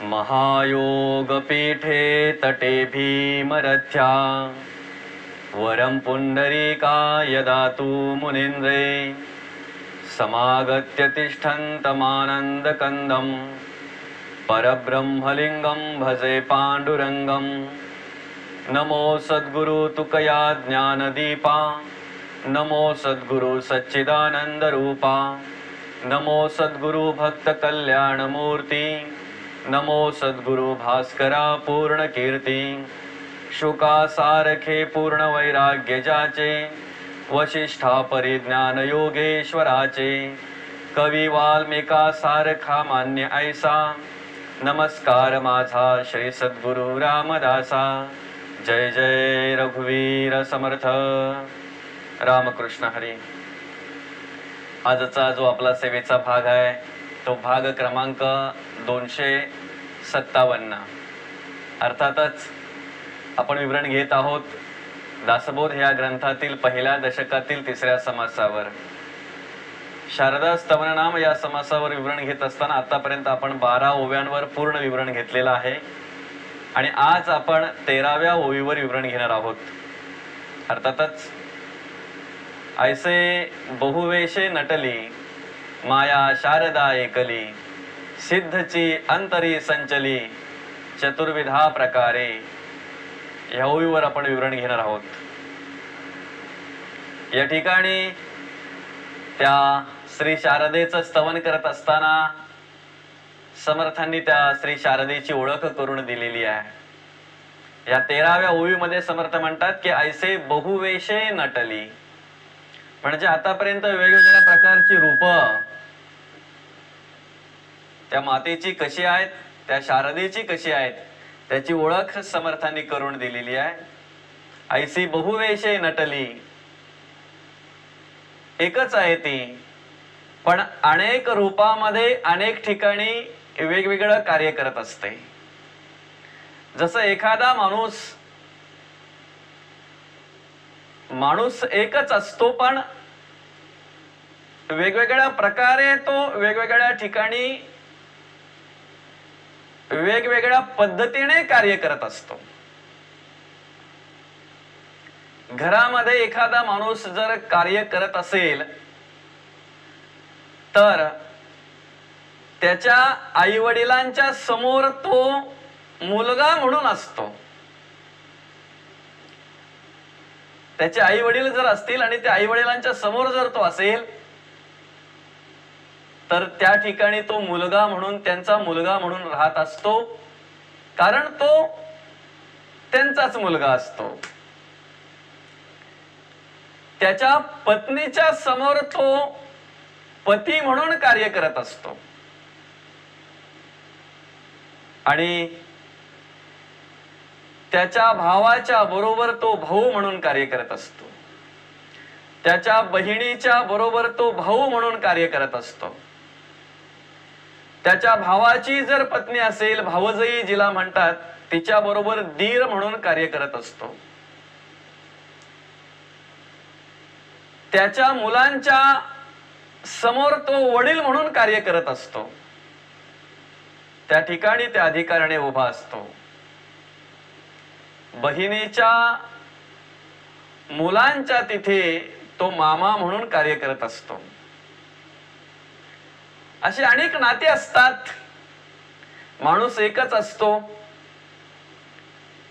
महायोगपीठे तटे भीमरथ्या वरं पुण्डरीकाय दातु मुनीन्द्रे समागत्य तिष्ठन्तमानन्दकन्दं परब्रह्मलिङ्गं भजे पाण्डुरङ्गं। नमो सद्गुरु तुकया ज्ञानदीपा, नमो सद्गुरु सच्चिदानन्दरूपा, नमो सद्गुरु भक्तकल्याणमूर्ति, नमो सद्गुरु भास्करा पूर्णकीर्ती। शुका सारखे पूर्ण वैराग्य जाचे, वशिष्ठा परिज्ञान योगेश्वराचे, कवी वाल्मिका सारखा मान्य ऐसा, नमस्कार माझा श्री सद्गुरु रामदासा। जय जय रघुवीर समर्थ। रामकृष्ण हरी। आजचा जो आपला सेवेचा भाग आहे तो भाग क्रमांक 257। अर्थातच आपण विवरण घेत आहोत दासबोध या ग्रंथातील पहिल्या दशकातील 3ऱ्या समासावर। शारदा स्तवननाम या समासावर विवरण घेत असताना आतापर्यंत आपण 12 ओव्यांवर पूर्ण विवरण घेतलेलं आहे आणि आज आपण 13व्या ओवीवर विवरण घेणार आहोत। अर्थातच ऐसे बहुवेशे नटली, माया शारदा एकली, सिद्धची अंतरी संचली, चतुर्विधा प्रकारे या ओवीवर आपण विवरण घेणार आहोत। या ठिकाणी त्या श्री शारदेचं स्तवन करत असताना समर्थांनी त्या श्री शारदेची ओळख करून दिलेली आहे। या 13व्या ओवीमध्ये समर्थ म्हणतात की ऐसे बहुवेशे नटली, म्हणजे आतापर्यंत वेगवेगळ्या प्रकारची रूप त्या मातेची कशी आहेत, त्या शारदेची कशी आहेत, त्याची ओळख समर्थांनी करून दिलेली आहे। ऐसी बहुवेशे नटली, एकच आहे ती, पण अनेक रूपामध्ये अनेक ठिकाणी वेगवेगळं कार्य करत असते। जसं एखादा माणूस एकच असतो, पण वेगवेगळ्या प्रकारे तो वेगवेगळ्या ठिकाणी वेगवेगळ्या पद्धतीने कार्य करत असतो। घरामध्ये एखादा माणूस जर कार्य करत असेल तर त्याच्या आई वडिलांच्या समोर तो मुलगा म्हणून असतो। त्याचे आई वडील जर असतील आणि त्या आई वडिलांच्या समोर जर तो असेल तर त्या ठिकाणी तो मुलगा म्हणून, त्यांचा मुलगा म्हणून राहत असतो, कारण तो त्यांचाच मुलगा असतो। त्याच्या पत्नीच्या समोर तो पती म्हणून कार्य करत असतो आणि त्याच्या भावाच्या बरोबर तो भाऊ म्हणून कार्य करत असतो, त्याच्या बहिणीच्या बरोबर तो भाऊ म्हणून कार्य करत असतो, त्याच्या भावाची जर पत्नी असेल, भावजई जिला म्हणतात, तिच्या बरोबर दीर म्हणून कार्य करत असतो, त्याच्या मुलांच्या समोर तो वडील म्हणून कार्य करत असतो, त्या ठिकाणी त्या अधिकाराने उभा असतो। बहिणीच्या मुलांच्या तिथे तो मामा म्हणून कार्य करत असतो। अशी अनेक नाते असतात। माणूस एकच असतो,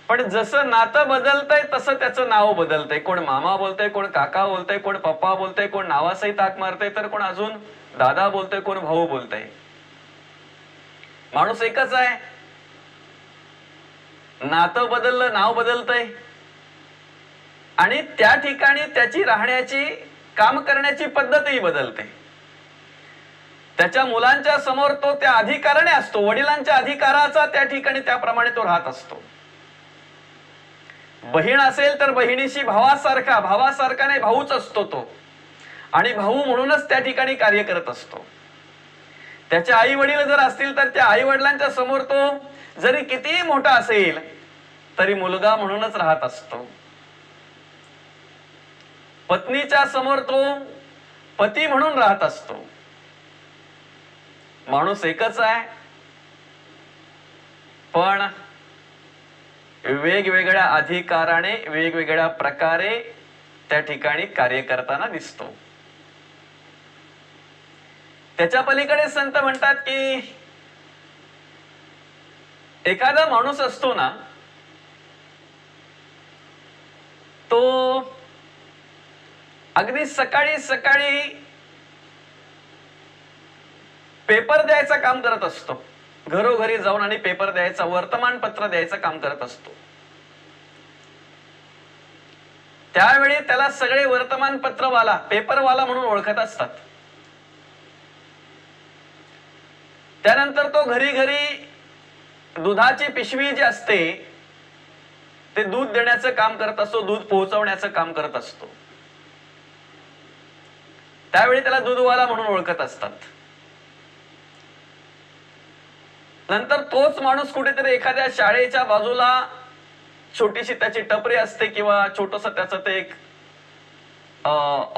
पण जसं नातं बदलतंय तसं त्याचं नाव बदलतंय। कोण मामा बोलतंय, कोण काका बोलतंय, कोण पप्पा बोलतंय, कोण नावासहित हाक मारतंय, तर कोण अजून दादा बोलतंय, कोण भाऊ बोलतंय। माणूस एकच आहे, नातं बदललं, नाव बदलतंय आणि त्या ठिकाणी त्याची राहण्याची, काम करण्याची पद्धतही बदलते। त्याच्या मुलांच्या समोर तो त्या अधिकाराने असतो, वडिलांच्या अधिकाराचा त्या ठिकाणी त्याप्रमाणे तो राहत असतो। बहीण असेल तर बहिणीशी भावासारखा नाही, भाऊच असतो तो आणि भाऊ म्हणूनच त्या ठिकाणी कार्य करत असतो। त्याचे आई वडील जर असतील तर त्या आई वडिलांच्या समोर तो जरी कितीही मोठा असेल तरी मुलगा म्हणूनच राहत असतो। पत्नीच्या समोर तो पती म्हणून राहत असतो। माणूस एकच आहे, पण वेगवेगळ्या अधिकाराने वेगवेगळ्या प्रकारे त्या ठिकाणी कार्य करताना दिसतो. त्याच्या पलीकडे संत म्हणतात की एखादा माणूस असतो ना, तो अगदी सकाळी सकाळी पेपर द्यायचं काम करत असतो. घरोघरी जाऊन आणि पेपर द्यायचा, वर्तमानपत्र द्यायचं काम करत असतो. त्यावेळी त्याला सगळे वर्तमानपत्रवाला, पेपरवाला म्हणून ओळखत असतात. त्यानंतर तो घरी घरी दुधाची पिशवी जी असते ते दूध देण्याचं काम करत असतो, दूध पोहोचवण्याचं काम करत असतो. त्यावेळी त्याला दूधवाला म्हणून ओळखत असतात. नंतर तोच माणूस कुठेतरी एखाद्या शाळेच्या बाजूला छोटीशी त्याची टपरी असते किंवा छोटस त्याचं ते एक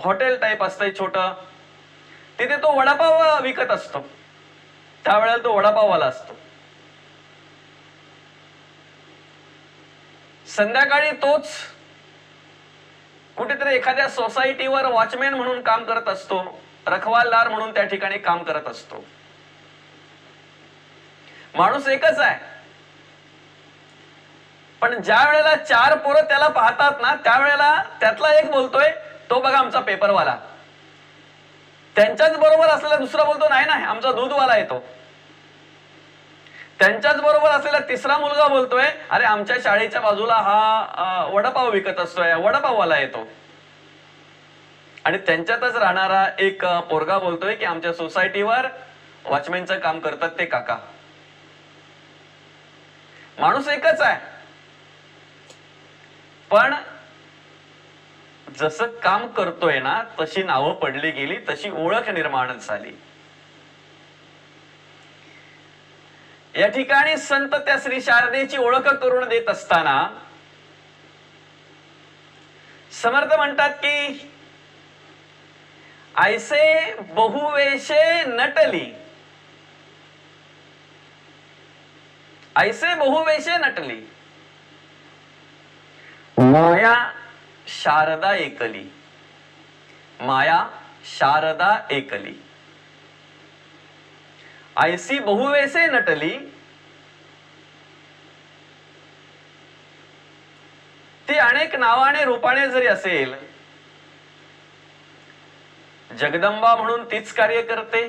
हॉटेल टाइप असतंय छोट, तिथे तो वडापाव विकत असतो. त्यावेळेला तो वडापाववाला असतो. संध्याकाळी तोच कुठेतरी एखाद्या सोसायटीवर वॉचमॅन म्हणून काम करत असतो, रखवालदार म्हणून त्या ठिकाणी काम करत असतो. माणूस एकच आहे, पण ज्या वेळेला चार पोरं त्याला पाहतात ना, त्यावेळेला त्यातला एक बोलतोय, तो बघा आमचा पेपरवाला. त्यांच्याच बरोबर असलेला दुसरा बोलतो, नाही नाही आमचा दूधवाला येतो. त्यांच्याच बरोबर असलेला तिसरा मुलगा बोलतोय, अरे आमच्या शाळेच्या बाजूला हा वडापाव विकत असतोय, वडापाववाला येतो. आणि त्यांच्यातच राहणारा एक पोरगा बोलतोय की आमच्या सोसायटीवर वॉचमॅनचं काम करतात ते काका. माणूस एकच आहे, पण जसं काम करतोय ना तशी नावं पडली गेली, तशी ओळख निर्माण झाली. या ठिकाणी संत त्या श्री शारदेची ओळख करून देत असताना समर्थ म्हणतात की ऐसे बहुवेशे नटली, ऐसे बहुवेशे नटली, माया शारदा एकली, माया शारदा एकली. ऐसी बहुवेशे नटली, ती अनेक नावाने रूपाने जरी असेल, जगदंबा म्हणून तीच कार्य करते,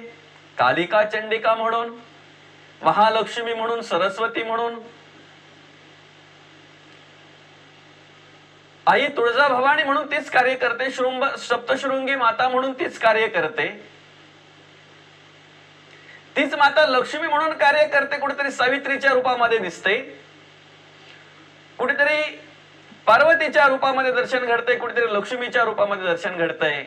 कालिका चंडिका म्हणून, महालक्ष्मी म्हणून, सरस्वती म्हणून, आई तुळजाभवानी म्हणून तीच कार्य करते, सप्तशृंगी माता म्हणून तीच कार्य करते, तीच माता लक्ष्मी म्हणून कार्य करते. कुठेतरी सावित्रीच्या रूपामध्ये दिसते, कुठेतरी पार्वतीच्या रूपामध्ये दर्शन घडते, कुठेतरी लक्ष्मीच्या रूपामध्ये दर्शन घडतंय,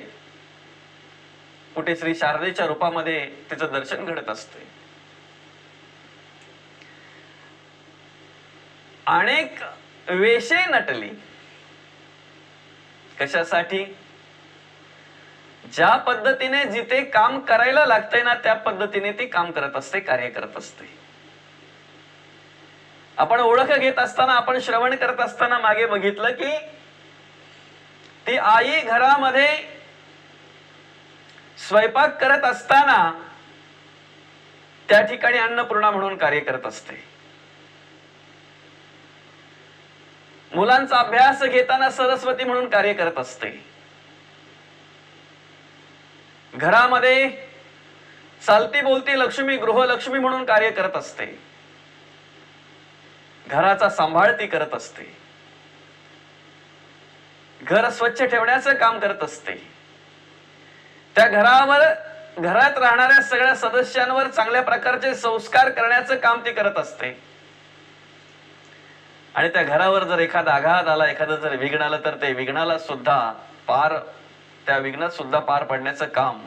कुठे श्री शारदेच्या रूपामध्ये तिचं दर्शन घडत असते. अनेक वेशे नटली. कशासाठी? ज्या पद्धतीने जिथे काम करायला लागतंय ना त्या पद्धतीने ती काम करत असते, कार्य करत असते. आपण ओळख घेत असताना, आपण श्रवण करत असताना मागे बघितलं की ती आई घरामध्ये स्वयंपाक करत असताना त्या ठिकाणी अन्नपूर्णा म्हणून कार्य करत असते. मुलांचा अभ्यास घेताना सरस्वती म्हणून कार्य करत असते. घरामध्ये चालती बोलती लक्ष्मी, गृहलक्ष्मी म्हणून कार्य करत असते. घराचा सांभाळ ती करत असते. घर स्वच्छ ठेवण्याचं काम करत असते. त्या घरात राहणाऱ्या सगळ्या सदस्यांवर चांगल्या प्रकारचे संस्कार करण्याचं काम ती करत असते. आणि त्या घरावर जर एखादा आघात आला, एखादं जर विघ्न आलं तर ते विघ्नाला सुद्धा त्या विघ्नात सुद्धा पार पडण्याचं काम,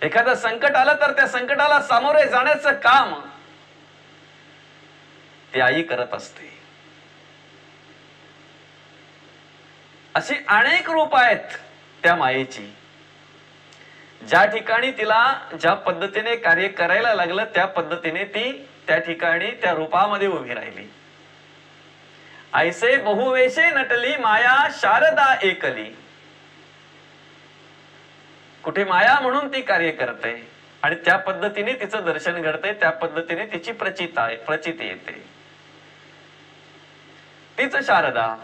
एखादं संकट आलं तर त्या संकटाला सामोरे जाण्याचं काम ती आई करत असते. अशी अनेक रूप आहेत त्या मायेची. ज्या ठिकाणी तिला ज्या पद्धतीने कार्य करायला लागलं त्या पद्धतीने ती त्या ठिकाणी त्या रूपामध्ये उभी राहिली. ऐसे बहुवेशे नटली माया शारदा एकली. कुठे माया म्हणून ती कार्य करते आणि त्या पद्धतीने तिचं दर्शन घडते, त्या पद्धतीने तिची प्रचिती येते. तीच शारदा.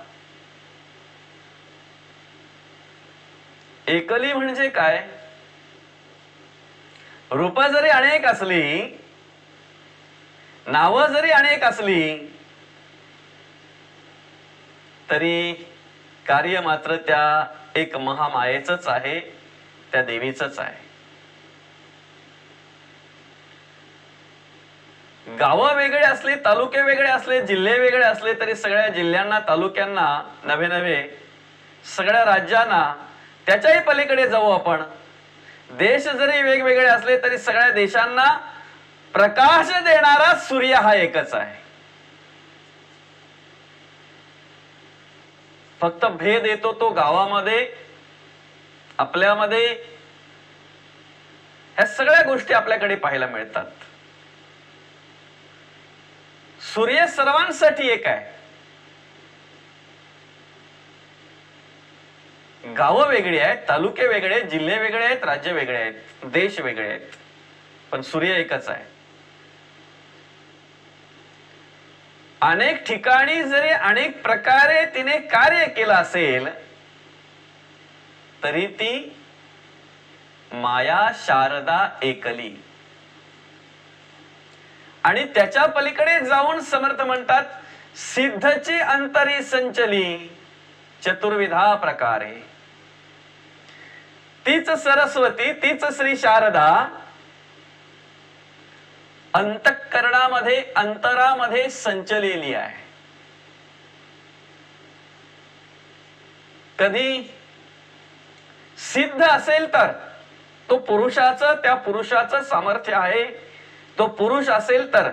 एकली म्हणजे काय? रूप जरी अनेक असली, नावं जरी अनेक असली, तरी कार्य मात्र त्या एक महामायेचंच आहे, त्या देवीचंच आहे. गावं वेगळे असले, तालुके वेगळे असले, जिल्हे वेगळे असले, तरी सगळ्या जिल्ह्यांना, तालुक्यांना, नव्हे नव्हे सगळ्या राज्यांना, त्याच्याही पलीकडे जाऊ आपण, देश जरी वेगवेगळे असले तरी सगळ्या देशांना प्रकाश देणारा सूर्य हा एकच आहे. फक्त भेद येतो तो गावामध्ये, आपल्यामध्ये. ह्या सगळ्या गोष्टी आपल्याकडे पाहायला मिळतात. सूर्य सर्वांसाठी एक आहे. गावं वेगळी आहेत, तालुके वेगळे आहेत, जिल्हे वेगळे आहेत, राज्य वेगळे आहेत, देश वेगळे आहेत, पण सूर्य एकच आहे. अनेक ठिकाणी जरी अनेक प्रकारे तिने कार्य केलं असेल तरी ती माया शारदा एकली. आणि त्याच्या पलीकडे जाऊन समर्थ म्हणतात, सिद्धची अंतरी संचली चतुर्विधा प्रकारे. तीच सरस्वती, तीच श्री शारदा अंतःकरणामध्ये, अंतरामध्ये संचलेली आहे. कधी सिद्ध असेल तर तो पुरुषाचं, त्या पुरुषाचं सामर्थ्य आहे. तो पुरुष असेल तर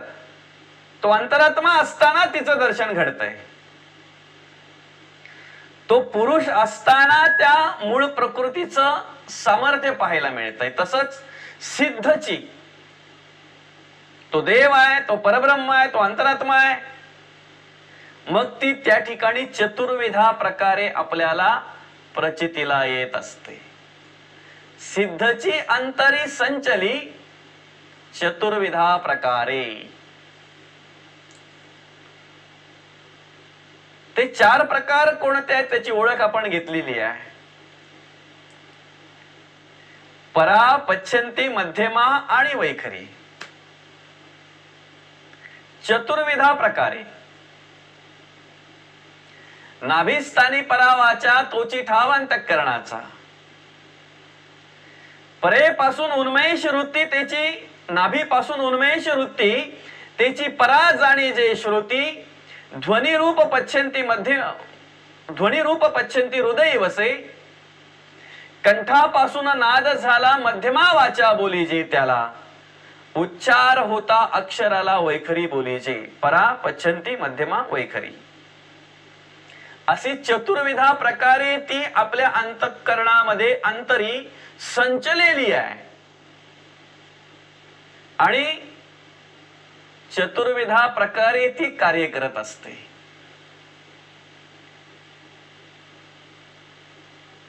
तो अंतरात्मा असताना तिचं दर्शन घडतंय. तो पुरुष असताना त्या मूळ प्रकृतीचं सामर्थ्य पाहायला मिळतंय. तसंच सिद्धची, तो देव आहे, तो परब्रह्म आहे, तो अंतरात्मा आहे. मग ती त्या ठिकाणी चतुर्विधा प्रकारे आपल्याला प्रचितीला येत असते. सिद्धची अंतरी संचली चतुर्विधा प्रकारे. ते 4 प्रकार कोणते आहेत त्याची ओळख आपण घेतलेली आहे. परा, पच्छन्ती, मध्यमा आणि वैखरी. चतुर्विधा प्रकारे. नाभिस्थानी परावाचा तोची ठाव अंतःकरणाचा. परेपासून उन्मेष वृत्ती त्याची, नाभीपासून उन्मेष वृत्ती त्याची परा जाणी जे श्रुती. ध्वनिरूप पच्छन्ती मध्य, ध्वनिरूप पच्छन्ती हृदय वसे. कंठापासून नाद झाला मध्यमा वाचा बोली जे त्याला. उच्चार होता अक्षराला वैखरी बोली जे. परा, पच्छन्ती, मध्यमा, वैखरी अशी चतुर्विधा प्रकारे ती आपल्या अंतःकरणामध्ये अंतरी संचलेली आहे. आणि चतुर्विधा प्रकारे ती कार्य करत असते.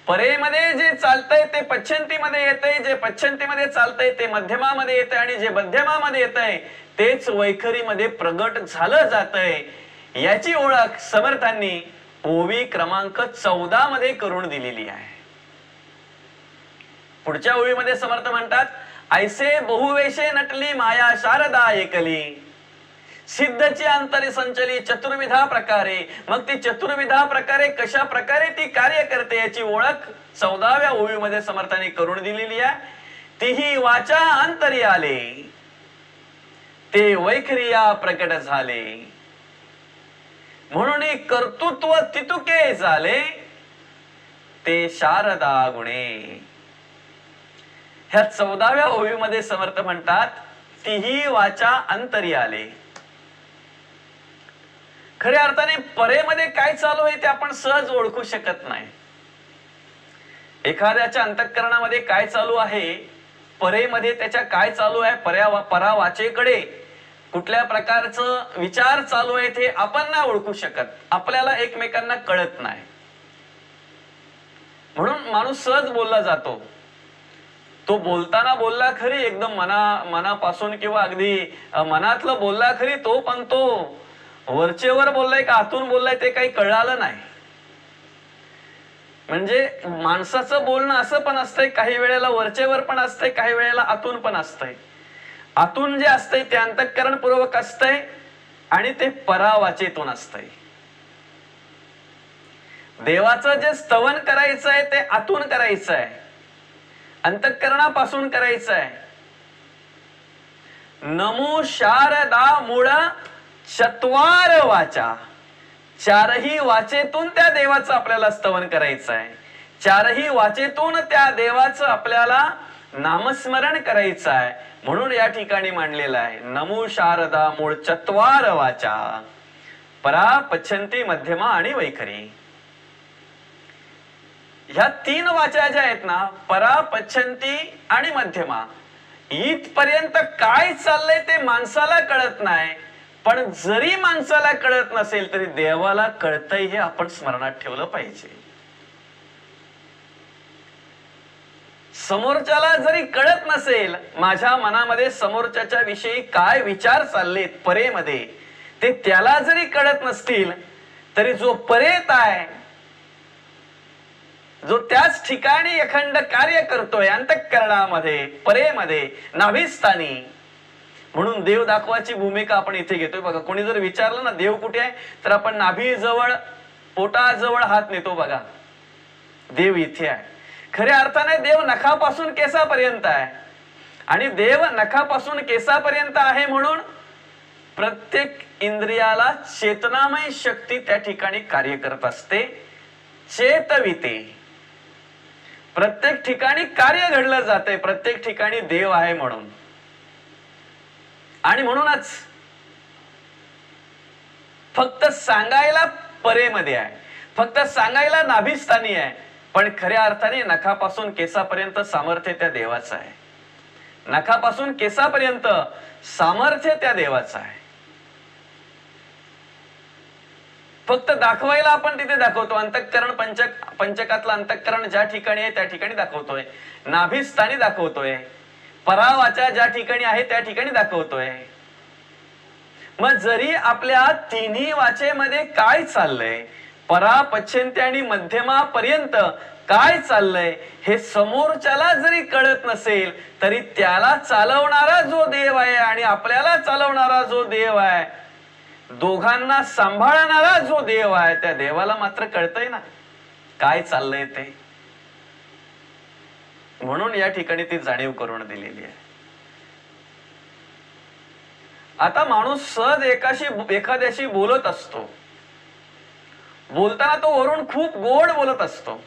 परेमध्ये जे चालतंय ते पच्छन्तीमध्ये येतंय, जे पच्छन्तीमध्ये चालतंय ते मध्यमामध्ये येतंय, आणि जे मध्यमामध्ये येतंय तेच वैखरीमध्ये प्रगट झालं जातंय. याची ओळख समर्थांनी ओवी क्रमांक 14 मध्ये करून दिलेली आहे. पुढच्या ओळीमध्ये समर्थ म्हणतात, ऐसे बहुवेशे नटली माया शारदा एकली. सिद्धची अंतरी संचली चतुर्विधा प्रकारे. मग ती चतुर्विधा प्रकारे कशा प्रकारे ती कार्य करते याची ओळख 14व्या ओळीमध्ये समर्थांनी करून दिलेली आहे. तीही वाचा अंतरी आले, ते वैखरिया प्रकट झाले. म्हणून कर्तृत्व तितुके झाले, ते शारदा गुणे. ह्या 14व्या ओळीमध्ये समर्थ म्हणतात, तीही वाचा अंतरी आले. खऱ्या अर्थाने परेमध्ये काय चालू आहे ते आपण सहज ओळखू शकत नाही. एखाद्याच्या अंतःकरणामध्ये काय चालू आहे, परेमध्ये त्याच्या काय चालू आहे, परावाचेकडे कुठल्या प्रकारचं विचार चालू आहे ते आपण नाही ओळखू शकत, आपल्याला एकमेकांना कळत नाही. म्हणून माणूस सहज बोलला जातो. तो बोलताना बोलला खरी, एकदम मनापासून किंवा अगदी मनातलं बोलला खरी तो, पण तो वरचेवर बोललाय का आतून बोललाय ते काही कळालं नाही. म्हणजे माणसाचं बोलणं असं पण असतंय, काही वेळेला वरचेवर पण असतंय, काही वेळेला आतून पण असतंय. आतून जे असतंय ते अंतःकरणपूर्वक असतंय आणि ते परावाचेतून असतंय. देवाचं जे स्तवन करायचं आहे ते आतून करायचं आहे, अंतःकरणापासून करायचं आहे. नमो शारदा मूळ चत्वार वाचा, चारही वाचेतून त्या देवाचं आपल्याला स्तवन करायचं आहे. चारही वाचेतून त्या देवाचं आपल्याला नामस्मरण करायचं आहे. म्हणून या ठिकाणी मांडलेलं आहे नमो शारदा मूळ चत्वार वाचा, परा पच्छन्ती मध्यमा आणि वैखरी. ह्या तीन वाचा ज्या आहेत ना, परा पच्छन्ती आणि मध्यमा, इथपर्यंत काय चाललंय ते माणसाला कळत नाही. पण जरी माणसाला कळत नसेल तरी देवाला कळतंय हे आपण स्मरणात ठेवलं पाहिजे. समोरच्याला जरी कळत नसेल, माझ्या मनामध्ये समोरच्याच्या विषयी काय विचार चाललेत परेमध्ये ते त्याला जरी कळत नसतील तरी जो परेत आहे, जो त्याच ठिकाणी अखंड कार्य करतोय अंतःकरणामध्ये परेमध्ये नाभिस्थानी, म्हणून देव दाखवायची भूमिका आपण इथे घेतोय. बघा, कोणी जर विचारलं ना देव कुठे आहे, तर आपण नाभी जवळ पोटाजवळ हात नेतो. बघा, देव इथे आहे. खऱ्या अर्थाने देव नखापासून केसापर्यंत आहे आणि देव नखापासून केसापर्यंत आहे म्हणून प्रत्येक इंद्रियाला चेतनामय शक्ती त्या ठिकाणी कार्य करत असते, चेतविते. प्रत्येक ठिकाणी कार्य घडलं जाते, प्रत्येक ठिकाणी देव आहे म्हणून. आणि म्हणूनच फक्त सांगायला परेमध्ये आहे, फक्त सांगायला नाभिस्थानी आहे, पण खऱ्या अर्थाने नखापासून केसापर्यंत सामर्थ्य त्या देवाचं आहे. नखापासून केसापर्यंत सामर्थ्य त्या देवाचं आहे. फक्त दाखवायला आपण तिथे दाखवतो. अंतःकरण पंचकातलं अंतःकरण ज्या ठिकाणी आहे त्या ठिकाणी दाखवतोय, नाभिस्थानी दाखवतोय, परावाचा ज्या ठिकाणी आहे त्या ठिकाणी दाखवतोय. मग जरी आपल्या तिन्ही वाचेमध्ये काय चाललंय, परा पच्छन्ती आणि मध्यमा पर्यंत काय चाललंय हे समोरच्याला जरी कळत नसेल तरी त्याला चालवणारा जो देव आहे आणि आपल्याला चालवणारा जो देव आहे, दोघांना सांभाळणारा जो देव आहे, त्या देवाला मात्र कळतंय ना काय चाललंय ते. म्हणून या ठिकाणी ती जाणीव करून दिलेली आहे. आता माणूस सहज एखाद्याशी बोलत असतो, बोलताना तो वरून खूप गोड बोलत असतो.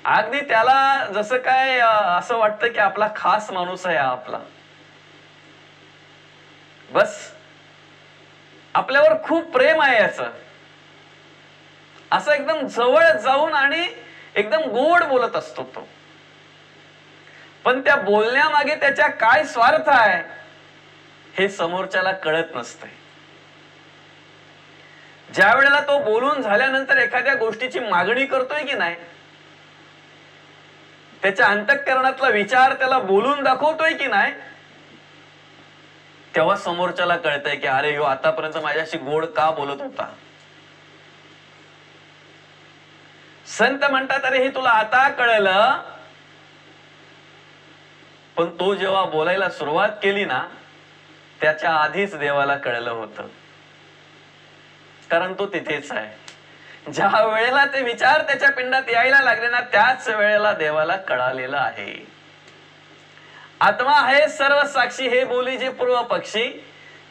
अगदी त्याला जसं काय असं वाटतं की आपला खास माणूस आहे आपला, बस आपल्यावर खूप प्रेम आहे याचं, असं एकदम जवळ जाऊन आणि एकदम गोड बोलत असतो तो. पण त्या बोलण्यामागे त्याच्या काय स्वार्थ आहे हे समोरच्याला कळत नसतंय. ज्या वेळेला तो बोलून झाल्यानंतर एखाद्या गोष्टीची मागणी करतोय की नाही, त्याच्या अंतःकरणातला विचार त्याला बोलून दाखवतोय की नाही, तेव्हा समोरच्याला कळतंय की अरे ह्यो आतापर्यंत माझ्याशी गोड का बोलत होता. संत म्हणतात अरे हे तुला आता कळलं, पण तो जेव्हा बोलायला सुरुवात केली ना त्याच्या आधीच देवाला कळलं होतं, कारण तो तिथेच आहे. ज्या वेळेला ते विचार त्याच्या पिंडात यायला लागले ना त्याच वेळेला देवाला कळालेलं आहे. आत्मा आहे सर्व साक्षी हे बोली जे पूर्व पक्षी,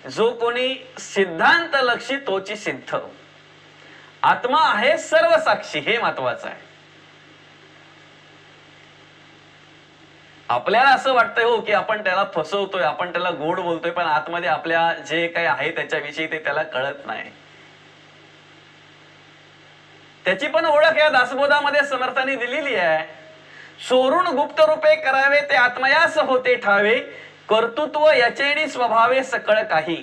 जो कोणी सिद्धांत लक्षी तोची सिद्ध. आत्मा आहे सर्व साक्षी हे महत्वाचं आहे. आपल्याला असं वाटतंय हो की आपण त्याला फसवतोय, आपण त्याला गोड बोलतोय, पण आतमध्ये आपल्या जे काही आहे त्याच्याविषयी ते त्याला कळत नाही. त्याची पण ओळख या दासबोधामध्ये समर्थांनी दिलेली आहे. चोरून गुप्त रूपे करावे ते आत्मयास होते ठावे, कर्तृत्व याचेनी स्वभावे सकळ काही,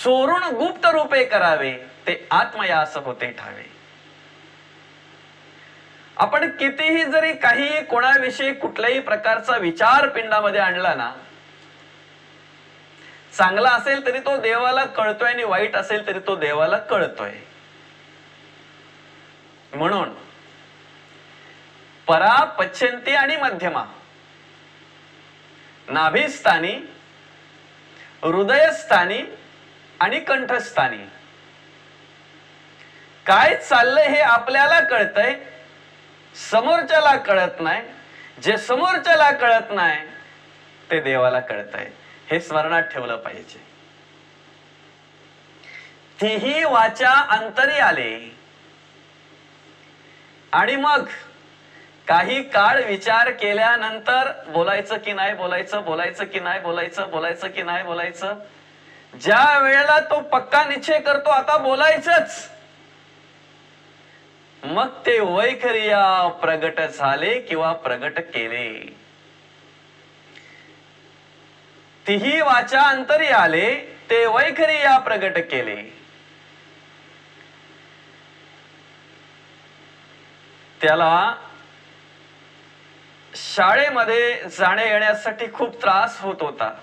चोरून गुप्त रूपे करावे ते आत्मयास होते ठावे. आपण कितीही जरी काही कोणाविषयी कुठल्याही प्रकारचा विचार पिंडामध्ये आणला ना, चांगला असेल तरी तो देवाला कळतोय आणि वाईट असेल तरी तो देवाला कळतोय. म्हणून परा, पश्चंती आणि मध्यमा, नाभिस्थानी, हृदयस्थानी आणि कंठस्थानी काय चाललंय हे आपल्याला कळतंय, समोरच्याला कळत नाही. जे समोरच्याला कळत नाही ते देवाला कळतंय, हे स्मरणात ठेवलं पाहिजे. तीही वाचा अंतरी आले. आणि मग काही काळ विचार केल्यानंतर बोलायचं की नाही बोलायचं, बोलायचं की नाही बोलायचं, बोलायचं की नाही बोलायचं, ज्या वेळेला तो पक्का निश्चय करतो आता बोलायचंच, मग ते वैखरिया प्रगट झाले किंवा प्रगट केले. तीही वाचा अंतरी आले ते वैखरिया प्रगट केले. त्याला शाळेमध्ये जाणे येण्यासाठी खूप त्रास होत होता.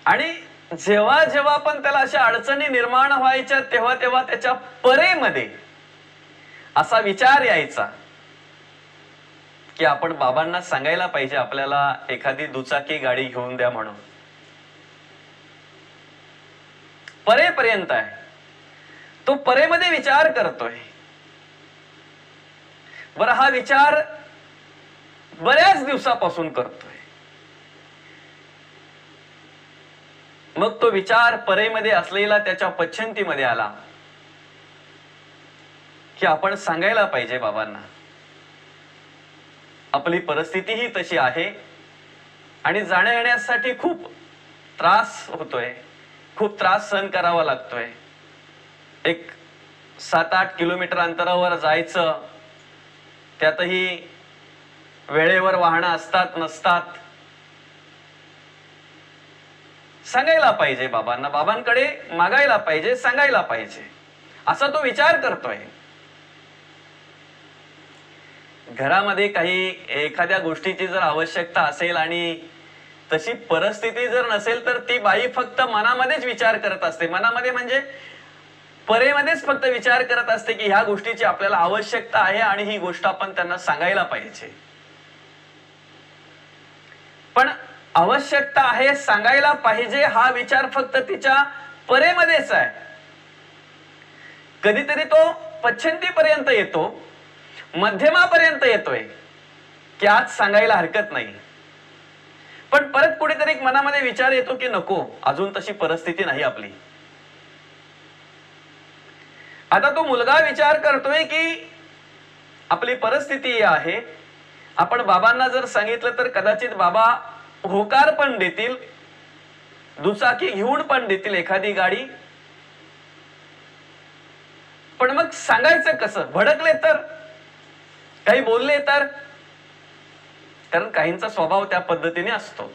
आणि जेव्हा जेव्हा पण त्याला अशा अडचणी निर्माण व्हायच्या तेव्हा तेव्हा त्याच्या परेमध्ये असा विचार यायचा की आपण बाबांना सांगायला पाहिजे आपल्याला एखादी दुचाकी गाडी घेऊन द्या म्हणून. परेपर्यंत आहे तो, परेमध्ये विचार करतोय. बरं, हा विचार बऱ्याच दिवसापासून करतोय. मग तो विचार परेमध्ये असलेला त्याच्या पश्चंतीमध्ये आला की आपण सांगायला पाहिजे बाबांना आपली परिस्थिती ही तशी आहे आणि जाण्या येण्यासाठी खूप त्रास होतोय, खूप त्रास सहन करावा लागतोय. एक 7-8 किलोमीटर अंतरावर जायचं, त्यातही वेळेवर वाहनं असतात नसतात. सांगायला पाहिजे बाबांना, बाबांकडे मागायला पाहिजे, सांगायला पाहिजे, असा तो विचार करतोय. घरामध्ये काही एखाद्या गोष्टीची जर आवश्यकता असेल आणि तशी परिस्थिती जर नसेल तर ती बाई फक्त मनामध्येच विचार करत असते. मनामध्ये म्हणजे परेमध्येच फक्त विचार करत असते की ह्या गोष्टीची आपल्याला आवश्यकता आहे आणि ही गोष्ट आपण त्यांना सांगायला पाहिजे. पण आवश्यकता आहे, सांगायला पाहिजे, हा विचार फक्त तिच्या परेमध्येच आहे. कधीतरी तो पश्चंतीपर्यंत येतो, मध्यमापर्यंत येतोय की आज सांगायला हरकत नाही. पण परत कुठेतरी एक मनामध्ये विचार येतो की नको, अजून तशी परिस्थिती नाही आपली. आता तो मुलगा विचार करतोय की आपली परिस्थिती आहे, आपण बाबांना जर सांगितलं तर कदाचित बाबा होकार पण देतील, दुचाकी घेऊन पण देतील एखादी गाडी. पण मग सांगायचं कसं? भडकले तर, काही बोलले तर, कारण काहींचा स्वभाव त्या पद्धतीने असतो.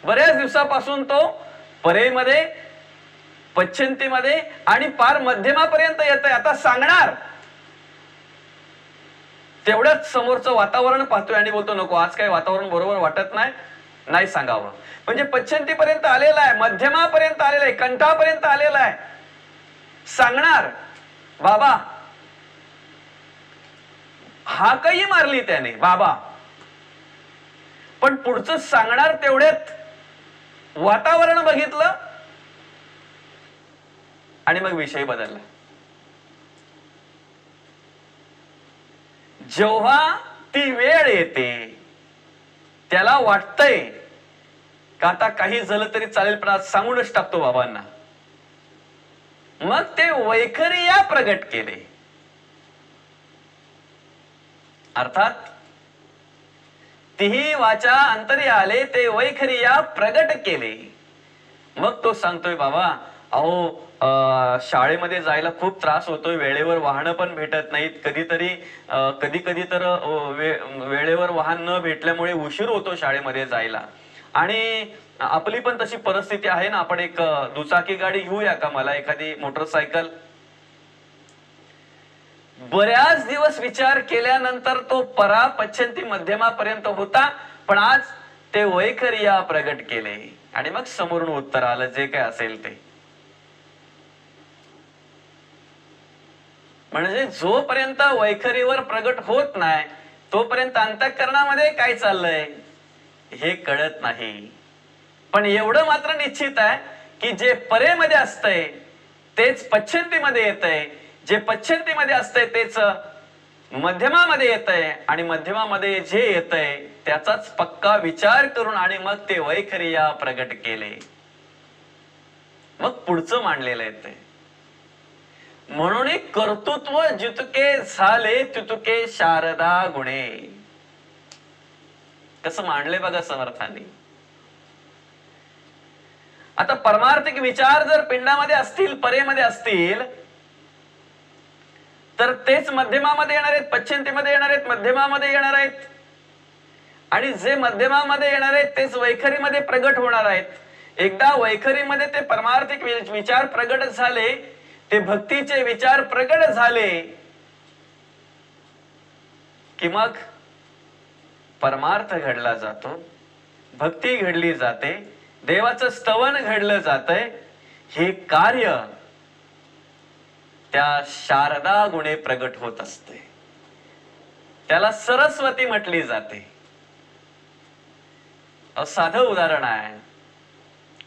बऱ्याच दिवसापासून तो परेमध्ये, पश्चंतीमध्ये आणि पार मध्यमापर्यंत येत आहे. आता सांगणार तेवढ्याच समोरचं वातावरण पाहतोय आणि बोलतो नको, आज काही वातावरण बरोबर वाटत नाही, नाही सांगावं. म्हणजे पश्चंतीपर्यंत आलेला आहे, मध्यमापर्यंत आलेला आहे, कंठापर्यंत आलेला आहे. सांगणार बाबा, हाकही मारली त्याने बाबा, पण पुढचं सांगणार तेवढ्यात वातावरण बघितलं आणि मग विषय बदलला. जेव्हा ती वेळ येते त्याला वाटतंय का आता काही झालं तरी चालेल पण आज सांगूनच टाकतो बाबांना. मग ते वैखरिया प्रगट केले. अर्थात तीही वाचा अंतरी आले ते वैखरिया प्रगट केले. मग तो सांगतोय बाबा, अहो शाळेमध्ये जायला खूप त्रास होतोय, वेळेवर वाहनं पण भेटत नाहीत, कधी कधी तर वेळेवर वाहन न भेटल्यामुळे उशीर होतो शाळेमध्ये जायला. आणि आपली पण तशी परिस्थिती आहे ना, आपण एक दुचाकी गाडी घेऊया का, मला एखादी मोटरसायकल. बऱ्याच दिवस विचार केल्यानंतर तो परा पश्चंती मध्यमापर्यंत होता, पण आज ते वैखरिया प्रगट केले आणि मग समोरून उत्तर आलं जे काय असेल ते. म्हणजे जोपर्यंत वैखरीवर प्रगट होत नाही तोपर्यंत अंतःकरणामध्ये काय चाललंय हे कळत नाही. पण एवढं मात्र निश्चित आहे की जे परेमध्ये असतंय तेच पश्चंतीमध्ये येतंय, जे पश्चंतीमध्ये असतंय तेच मध्यमामध्ये येतंय, आणि मध्यमामध्ये जे येतंय त्याचाच पक्का विचार करून आणि मग ते वैखरिया प्रगट केले, मग पुढचं मांडलेलं येतंय. म्हणून कर्तृत्व जितके झाले तितके शारदा गुणे. कसं मांडले बघा समर्थांनी. आता परमार्थिक विचार जर पिंडामध्ये असतील, परेमध्ये असतील, तर तेच मध्यमामध्ये येणार आहेत, पश्चंतीमध्ये येणार आहेत, मध्यमामध्ये येणार आहेत, आणि जे मध्यमामध्ये येणार आहेत तेच वैखरीमध्ये प्रगट होणार आहेत. एकदा वैखरीमध्ये ते परमार्थिक विचार प्रगट झाले, ते भक्तीचे विचार प्रगट झाले कि मग परमार्थ घडला जातो, भक्ती घडली जाते, देवाचं स्तवन घडलं जातंय. हे कार्य त्या शारदा गुणे प्रगट होत असते. त्याला सरस्वती म्हटली जाते. साधं उदाहरण आहे,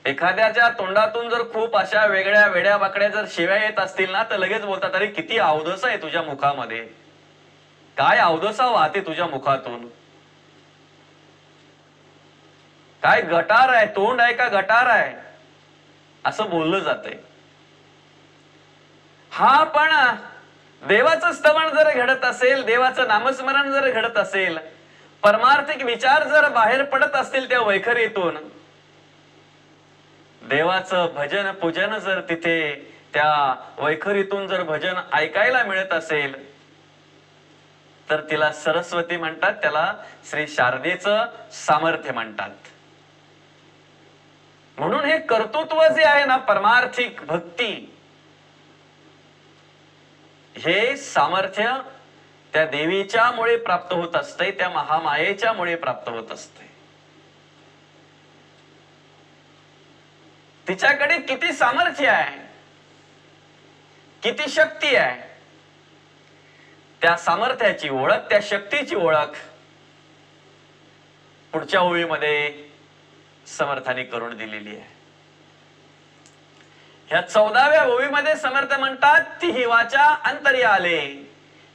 एखाद्याच्या तोंडातून जर खूप अशा वेगळ्या वेड्या वाकड्या जर शिव्या येत असतील ना, तर लगेच बोलतात, अरे किती अवधसा आहे तुझ्या मुखामध्ये, काय अवधसा वाहते तुझ्या मुखातून, काय गटार आहे, तोंड आहे का गटार आहे, असं बोललं जातंय. हा, पण देवाचं स्तवन जर घडत असेल, देवाचं नामस्मरण जर घडत असेल, परमार्थिक विचार जर बाहेर पडत असतील त्या वैखरीतून, देवाचं भजन पूजन जर तिथे त्या वैखरीतून जर भजन ऐकायला मिळत असेल, तर तिला सरस्वती म्हणतात, त्याला श्री शारदेचं सामर्थ्य म्हणतात. म्हणून हे कर्तृत्व जे आहे ना, परमार्थिक भक्ती, हे सामर्थ्य त्या देवीच्या मुळे प्राप्त होत असते, त्या महामायेच्या मुळे प्राप्त होत असते. तिच्याकडे किती सामर्थ्य आहे, किती शक्ती आहे, त्या सामर्थ्याची ओळख, त्या शक्तीची ओळख पुढच्या ओळीमध्ये समर्थाने करून दिलेली आहे. ह्या 14व्या ओळीमध्ये समर्थ म्हणतात, तिही वाचा अंतरी आले,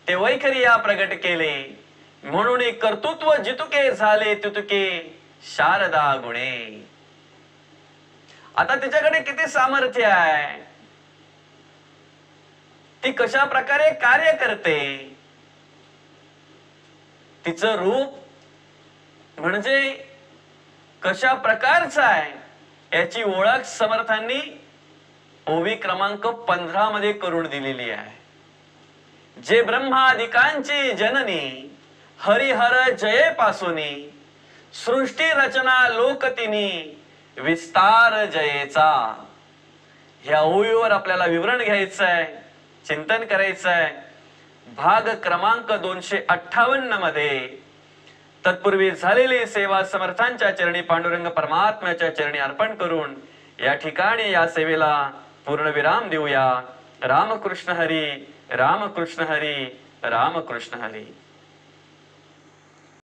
ते वैखरिया प्रगट केले, म्हणून कर्तृत्व जितके झाले तितके शारदा गुणे. आता तिच्याकडे किती सामर्थ्य आहे, ती कशा प्रकारे कार्य करते, तिचं रूप म्हणजे कशा प्रकारचं आहे, याची ओळख समर्थांनी ओवी क्रमांक 15 मध्ये करून दिलेली आहे. जे ब्रह्मादिकांची जननी, हरिहर जये पासुनी, सृष्टी रचना लोकतिनी, विस्तार जयेचा. ह्या ओळीवर आपल्याला विवरण घ्यायचं आहे, चिंतन करायचं आहे. भाग क्रमांक 258 मध्ये तत्पूर्वी झालेली सेवा समर्थांच्या चरणी, पांडुरंग परमात्म्याच्या चरणी अर्पण करून या ठिकाणी या सेवेला पूर्णविराम देऊया. रामकृष्ण हरी, रामकृष्ण हरी, रामकृष्ण हरी.